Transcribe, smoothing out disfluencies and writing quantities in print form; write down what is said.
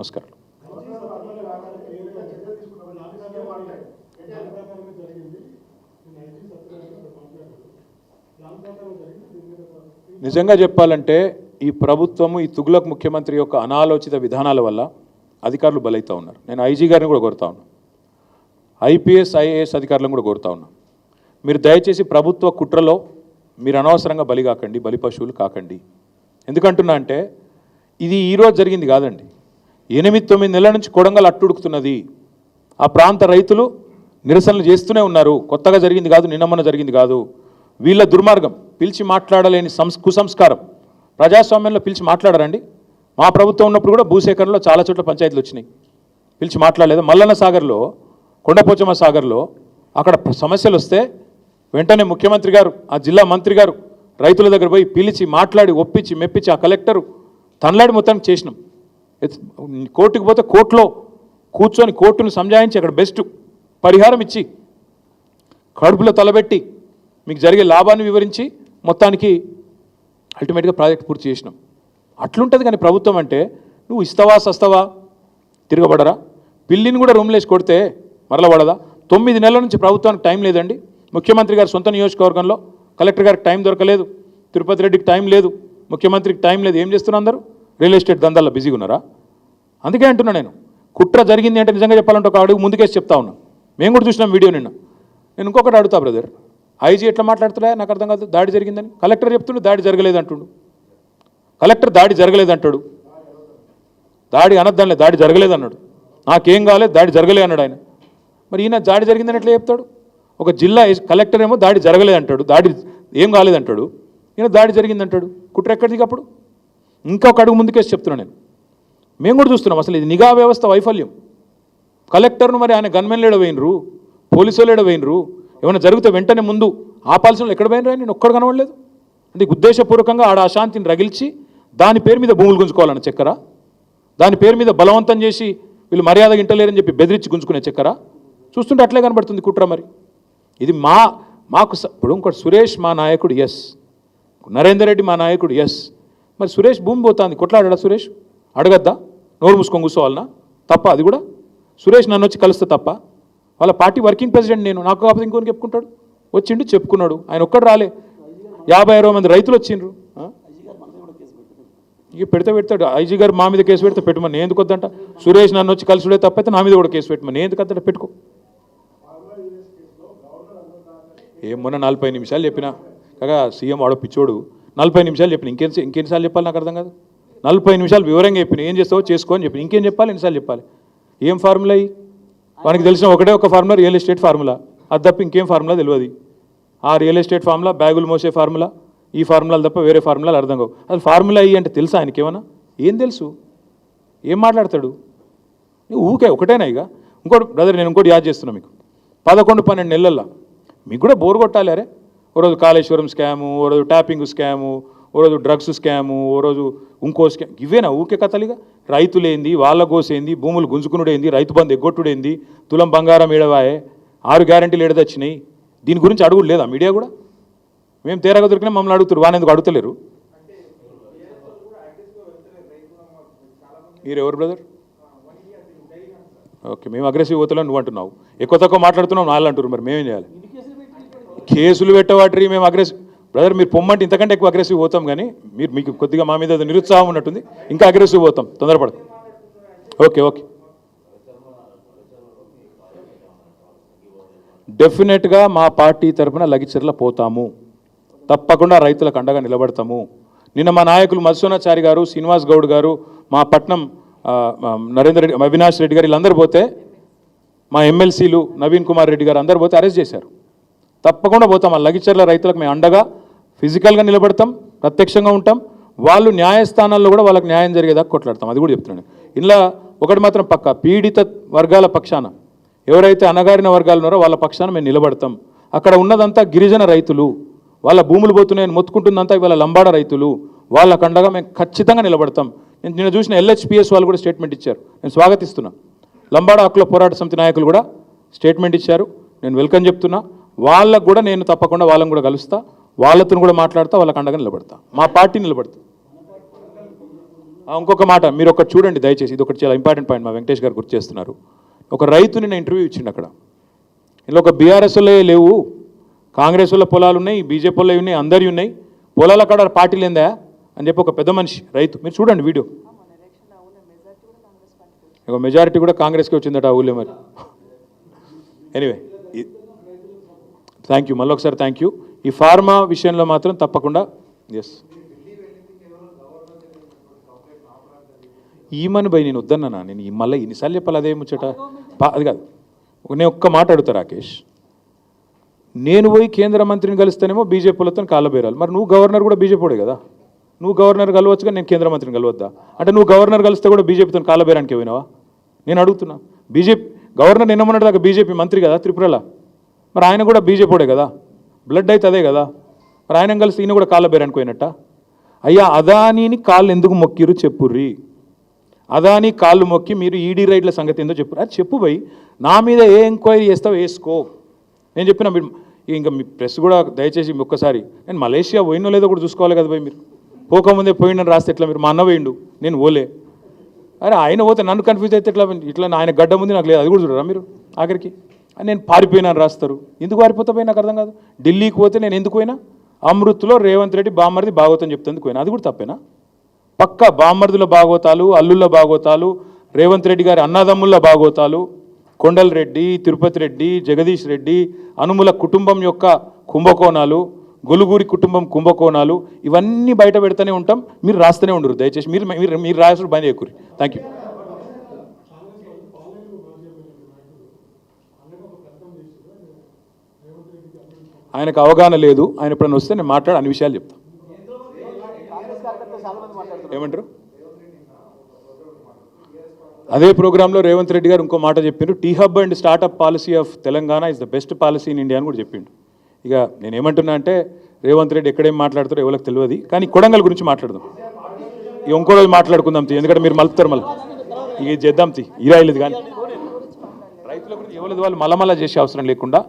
నమస్కారం. నిజంగా చెప్పాలంటే ఈ ప్రభుత్వము ఈ తుగ్లక్ ముఖ్యమంత్రి యొక్క అనాలోచిత విధానాల వల్ల అధికారులు బలైతా ఉన్నారు. నేను ఐజీ గారిని కూడా కోరుతా ఉన్నా, ఐపీఎస్ ఐఏఎస్ అధికారులను కూడా కోరుతా ఉన్నా, మీరు దయచేసి ప్రభుత్వ కుట్రలో మీరు అనవసరంగా బలి కాకండి, బలి పశువులు కాకండి. ఎందుకంటున్నా అంటే ఇది ఈరోజు జరిగింది కాదండి, 8-9 నెలల నుంచి కొడంగల్ అట్టుడుకుతున్నది. ఆ ప్రాంత రైతులు నిరసనలు చేస్తూనే ఉన్నారు. కొత్తగా జరిగింది కాదు, నిన్నమన్న జరిగింది కాదు. వీళ్ళ దుర్మార్గం, పిలిచి మాట్లాడలేని కుసంస్కారం. ప్రజాస్వామ్యంలో పిలిచి మాట్లాడారండి? మా ప్రభుత్వం ఉన్నప్పుడు కూడా భూసేకరణలో చాలా చోట్ల పంచాయతీలు వచ్చినాయి, పిలిచి మాట్లాడలేదు. మల్లన్న సాగర్లో, కొండపోచమ్మ సాగర్లో అక్కడ సమస్యలు వస్తే వెంటనే ముఖ్యమంత్రి గారు, ఆ జిల్లా మంత్రి గారు రైతుల దగ్గర పోయి పిలిచి మాట్లాడి ఒప్పించి మెప్పించి ఆ కలెక్టరు తనలాడి మొత్తానికి చేసినాం. కోర్టుకు పోతే కోర్టులో కూర్చొని కోర్టును సంజాయించి అక్కడ బెస్ట్ పరిహారం ఇచ్చి కడుపులో తలబెట్టి మీకు జరిగే లాభాన్ని వివరించి మొత్తానికి అల్టిమేట్గా ప్రాజెక్ట్ పూర్తి చేసినాం. అట్లుంటుంది. కానీ ప్రభుత్వం అంటే నువ్వు ఇస్తావా సస్తావా, తిరగబడరా? పిల్లిని కూడా రూమ్లేసి కొడితే మరల పడదా? 9 నెలల నుంచి ప్రభుత్వానికి టైం లేదండి. ముఖ్యమంత్రి గారు సొంత నియోజకవర్గంలో కలెక్టర్ గారికి టైం దొరకలేదు, తిరుపతి రెడ్డికి టైం లేదు, ముఖ్యమంత్రికి టైం లేదు. ఏం చేస్తున్నారు అందరూ? రియల్ ఎస్టేట్ దందాల్లో బిజీగా ఉన్నారా? అందుకే అంటున్నా నేను, కుట్ర జరిగింది అంటే నిజంగా చెప్పాలంటే ఒక అడుగు ముందుకేసి చెప్తా ఉన్నా. మేము కూడా చూసినాం వీడియో నిన్న. నేను ఇంకొకటి అడుగుతా బ్రదర్, ఐజీ ఎట్లా మాట్లాడుతున్నా నాకు అర్థం కాదు. దాడి జరిగిందని కలెక్టర్ చెప్తుండు, దాడి జరగలేదు అంటుండు. కలెక్టర్ దాడి జరగలేదు అంటాడు, దాడి అనద్దానిలే, దాడి జరగలేదు అన్నాడు. నాకేం కాలేదు, దాడి జరగలేదు అన్నాడు ఆయన. మరి ఈయన దాడి జరిగిందని ఎట్లా చెప్తాడు? ఒక జిల్లా కలెక్టర్ ఏమో దాడి జరగలేదు అంటాడు, దాడి ఏం కాలేదంటాడు. ఈయన దాడి జరిగిందంటాడు. కుట్ర ఎక్కడిది అప్పుడు? ఇంకొక అడుగు ముందుకేసి చెప్తున్నాను నేను. మేము కూడా చూస్తున్నాం అసలు ఇది నిఘా వ్యవస్థ వైఫల్యం. కలెక్టర్ను మరి ఆయన గన్మెన్లు ఎడవేయినరు, పోలీసులు ఎడవేయినరు. ఏమైనా జరిగితే వెంటనే ముందు ఆపాల్సిన ఎక్కడ పోయినరు? నేను ఒక్కడు కనబడలేదు. అంటే ఉద్దేశపూర్వకంగా ఆడ అశాంతిని రగిల్చి దాని పేరు మీద భూములు గుంజుకోవాలని చక్కరా, దాని పేరు మీద బలవంతం చేసి వీళ్ళు మర్యాద ఇంటలేరని చెప్పి బెదిరించి గుంజుకునే చక్కరా చూస్తుంటే అట్లే కనబడుతుంది కుట్ర. మరి ఇది మాకు ఇప్పుడు ఇంకోటి సురేష్ మా నాయకుడు, ఎస్. నరేందర్ రెడ్డి మా నాయకుడు, ఎస్. మరి సురేష్ భూమి పోతుంది, కొట్లాడా సురేష్? అడగద్దా? నోరు మూసుకొని కూర్చోవాలన్నా? తప్ప అది కూడా? సురేష్ నన్ను వచ్చి కలిస్తే తప్ప? వాళ్ళ పార్టీ వర్కింగ్ ప్రెసిడెంట్ నేను, నాకు కాకపోతే ఇంకొని చెప్పుకుంటాడు. వచ్చిండు చెప్పుకున్నాడు, ఆయన ఒక్కడు రాలే. 50-60 మంది రైతులు వచ్చిండ్రు. ఇక పెడతాడు ఐజీ గారు, మా మీద కేసు పెడితే పెట్టమని నేను ఎందుకు వద్దంట. సురేష్ నన్ను వచ్చి కలిసిడే తప్పైతే నా మీద కూడా కేసు పెట్టమని నేను ఎందుకు వద్దంట, పెట్టుకో. ఏమన్నా 40 నిమిషాలు చెప్పినా కాగా సీఎం వాడో పిచ్చోడు, 40 నిమిషాలు చెప్పిన. ఇంకెన్నిసార్లు చెప్పాలి నాకు అర్థం కాదు. 40 నిమిషాలు వివరంగా చెప్పిన, ఏం చేస్తావో చేసుకో అని చెప్పిన. ఇంకేం చెప్పాలి? ఎన్నిసార్లు చెప్పాలి? ఏం ఫార్ములా అయ్యి? వానికి తెలిసిన ఒకటే ఒక ఫార్ములా, రియల్ ఎస్టేట్ ఫార్ములా. అది తప్ప ఇంకేం ఫార్ములా తెలియదు. ఆ రియల్ ఎస్టేట్ ఫార్ములా, బ్యాగులు మోసే ఫార్ములా, ఈ ఫార్ములాలు తప్ప వేరే ఫార్ములాలు అర్థం కావు. అసలు ఫార్ములా అయ్యి అంటే తెలుసా ఆయనకి? ఏమన్నా ఏం తెలుసు? ఏం మాట్లాడతాడు? ఊకే ఒకటేనా? ఇక ఇంకోటి బ్రదర్, నేను ఇంకోటి యాద్ చేస్తున్నా మీకు. 11-12 నెలల్లో మీకు కూడా బోర్ కొట్టాలి. అరే ఓ రోజు కాళేశ్వరం స్కాము, ఓ రోజు ట్యాపింగ్ స్కాము, ఓ రోజు డ్రగ్స్ స్కాము, ఓ రోజు ఇంకో స్కామ్. ఇవేనా ఊకే కథలిగా? రైతులేంది, వాళ్ళ గోసేంది, భూములు గుంజుకునుడేంది, రైతు బంధు ఎగ్గొట్టుడేంది, తులం బంగారం ఏడవాయే, 6 గ్యారెంటీలు ఏడదొచ్చినాయి. దీని గురించి అడుగులు లేదా మీడియా కూడా? మేము తేరగా దొరికినా మమ్మల్ని అడుగుతారు, వాని ఎందుకు అడుగుతలేరు? మీరు ఎవరు బ్రదర్? ఓకే, మేము అగ్రెసివ్ పోతలేం నువ్వు అంటున్నావు, ఎక్కువ తక్కువ మాట్లాడుతున్నావు నాళ్ళు అంటారు. మరి మేమేం చేయాలి? కేసులు పెట్టవాటి మేము అగ్రెసివ్ బ్రదర్. మీరు పొమ్మంటే ఇంతకంటే ఎక్కువ అగ్రెసివ్ పోతాం, కానీ మీకు కొద్దిగా మా మీద నిరుత్సాహం ఉన్నట్టుంది, ఇంకా అగ్రెసివ్ పోతాం, తొందరపడదు. ఓకే ఓకే, డెఫినెట్గా మా పార్టీ తరఫున లగిచెర్ల పోతాము, తప్పకుండా రైతులకు అండగా నిలబడతాము. నిన్న మా నాయకులు మధుసూనాచారి గారు, శ్రీనివాస్ గౌడ్ గారు, మా పట్నం నరేందర్ రెడ్డి, అవినాష్ రెడ్డి గారు, వీళ్ళందరూ పోతే, మా ఎమ్మెల్సీలు నవీన్ కుమార్ రెడ్డి గారు అందరూ పోతే అరెస్ట్ చేశారు. తప్పకుండా పోతాం. ఆ లగిచెర్ల రైతులకు మేము అండగా ఫిజికల్గా నిలబడతాం, ప్రత్యక్షంగా ఉంటాం. వాళ్ళు న్యాయస్థానాల్లో కూడా వాళ్ళకి న్యాయం జరిగేదాకా కొట్లాడతాం. అది కూడా చెప్తున్నాను. ఇలా ఒకటి మాత్రం పక్క, పీడిత వర్గాల పక్షాన, ఎవరైతే అణగారిన వర్గాలు ఉన్నారో వాళ్ళ పక్షాన మేము నిలబడతాం. అక్కడ ఉన్నదంతా గిరిజన రైతులు, వాళ్ళ భూములు పోతున్నాయని మొత్తుకుంటుందంతా ఇవాళ లంబాడ రైతులు, వాళ్ళ కండగా మేము ఖచ్చితంగా నిలబడతాం. నేను చూసిన ఎల్హెచ్పిఎస్ వాళ్ళు కూడా స్టేట్మెంట్ ఇచ్చారు, నేను స్వాగతిస్తున్నా. లంబాడ హక్కుల పోరాట సమితి నాయకులు కూడా స్టేట్మెంట్ ఇచ్చారు, నేను వెల్కమ్ చెప్తున్నా. వాళ్ళకు కూడా నేను తప్పకుండా వాళ్ళని కూడా కలుస్తా, వాళ్ళతో కూడా మాట్లాడతా, వాళ్ళ కండగా నిలబడతా, మా పార్టీ నిలబడతా. ఇంకొక మాట మీరు ఒకటి చూడండి దయచేసి, ఇది ఒకటి చాలా ఇంపార్టెంట్ పాయింట్ మా వెంకటేష్ గారు గుర్తు చేస్తున్నారు. ఒక రైతుని నేను ఇంటర్వ్యూ ఇచ్చిండు అక్కడ, ఇలా ఒక బీఆర్ఎస్లో లేవు, కాంగ్రెస్ వాళ్ళ పొలాలు ఉన్నాయి, బీజేపీ వాళ్ళు ఉన్నాయి, అందరి ఉన్నాయి, పొలాల కాడ పార్టీలు ఏందా అని చెప్పి ఒక పెద్ద మనిషి రైతు, మీరు చూడండి వీడియో. ఇక మెజారిటీ కూడా కాంగ్రెస్కి వచ్చిందట ఆ ఊళ్ళో మరి. ఎనీవే థ్యాంక్ యూ, మళ్ళీ ఒకసారి థ్యాంక్ యూ. ఈ ఫార్మా విషయంలో మాత్రం తప్పకుండా ఎస్ ఈమని భయ్ నేను వద్దన్నా, నేను మళ్ళీ ఇన్నిసార్లు చెప్పాలి అదే ముచ్చట, అది కాదు. నేను ఒక్క మాట అడుగుతా రాకేష్, నేను పోయి కేంద్ర మంత్రిని కలుస్తానేమో బీజేపీలతో కాళ్ళబేరాలి, మరి నువ్వు గవర్నర్ కూడా బీజేపీడే కదా, నువ్వు గవర్నర్ కలవచ్చుగా, నేను కేంద్ర మంత్రిని కలవద్దా? అంటే నువ్వు గవర్నర్ కలిస్తే కూడా బీజేపీతో కాళ్ళబేరానికి పోయినావా? నేను అడుగుతున్నా. బీజేపీ గవర్నర్ నిన్నమన్నట్టు దాకా బీజేపీ మంత్రి కదా త్రిపురలో, మరి ఆయన కూడా బీజేపీడే కదా, బ్లడ్ అయితే అదే కదా, మరి ఆయన కలిసి ఈయన కూడా కాళ్ళబేరానికి పోయినట్ట? అయ్యా అదానీని కాళ్ళు ఎందుకు మొక్కిరు చెప్పుర్రి, అదానీ కాళ్ళు మొక్కి మీరు ఈడీ రైట్ల సంగతి ఏందో చెప్పు. అది చెప్పు భయ్, నా మీద ఏ ఎంక్వైరీ చేస్తావు వేసుకో. నేను చెప్పిన మీరు ఇంకా మీ ప్రెస్ కూడా దయచేసి ఒక్కసారి, నేను మలేషియా పోయినో లేదో కూడా చూసుకోవాలి కదా భయ్, మీరు పోకముందే పోయిండని రాస్తే ఎట్లా? మీరు మా అన్న పోయిండు నేను పోలే, అరే ఆయన పోతే నన్ను కన్ఫ్యూజ్ అయితే ఎట్లా? ఇట్లా ఆయన గడ్డ ముందు నాకు లేదు, అది కూడా చూడరా మీరు ఆఖరికి? నేను పారిపోయినాను రాస్తారు, ఎందుకు పారిపోతా పోయి నాకు అర్థం కాదు. ఢిల్లీకి పోతే నేను ఎందుకు పోయినా? అమృత్లో రేవంత్ రెడ్డి బామ్మర్ది భాగవతం చెప్తేందుకు పోయినా, అది కూడా తప్పేనా? పక్క బామ్మర్దుల భాగవతాలు, అల్లుళ్ళ భాగవతాలు, రేవంత్ రెడ్డి గారి అన్నదమ్ముళ్ళ భాగవతాలు, కొండల రెడ్డి, తిరుపతి రెడ్డి, జగదీష్ రెడ్డి, అనుముల కుటుంబం యొక్క కుంభకోణాలు, గొలుగూరి కుటుంబం కుంభకోణాలు, ఇవన్నీ బయట పెడతానే ఉంటాం, మీరు రాస్తూనే ఉండరు. దయచేసి మీరు మీరు మీరు రాసుడు బంద్ చేయకూరి. Thank you. ఆయనకు అవగాహన లేదు, ఆయన ఎప్పుడైనా వస్తే నేను మాట్లాడి అన్ని విషయాలు చెప్తాను. ఏమంటారు? అదే ప్రోగ్రాంలో రేవంత్ రెడ్డి గారు ఇంకో మాట చెప్పిండ్రు, T Hub and startup policy of Telangana is the best policy in India అని కూడా చెప్పిండు. ఇక నేను ఏమంటున్నా అంటే రేవంత్ రెడ్డి ఎక్కడేం మాట్లాడతారో ఎవరికి తెలియదు, కానీ కొడంగల్ గురించి మాట్లాడదాం. ఇక ఇంకో రోజు మాట్లాడుకుందాం తీ, ఎందుకంటే మీరు మలుపుతారు మళ్ళీ. ఇక చేద్దాం తీ, ఇరాయలేదు కానీ రైతుల గురించి ఎవరిది వాళ్ళు మళ్ళా చేసే అవసరం లేకుండా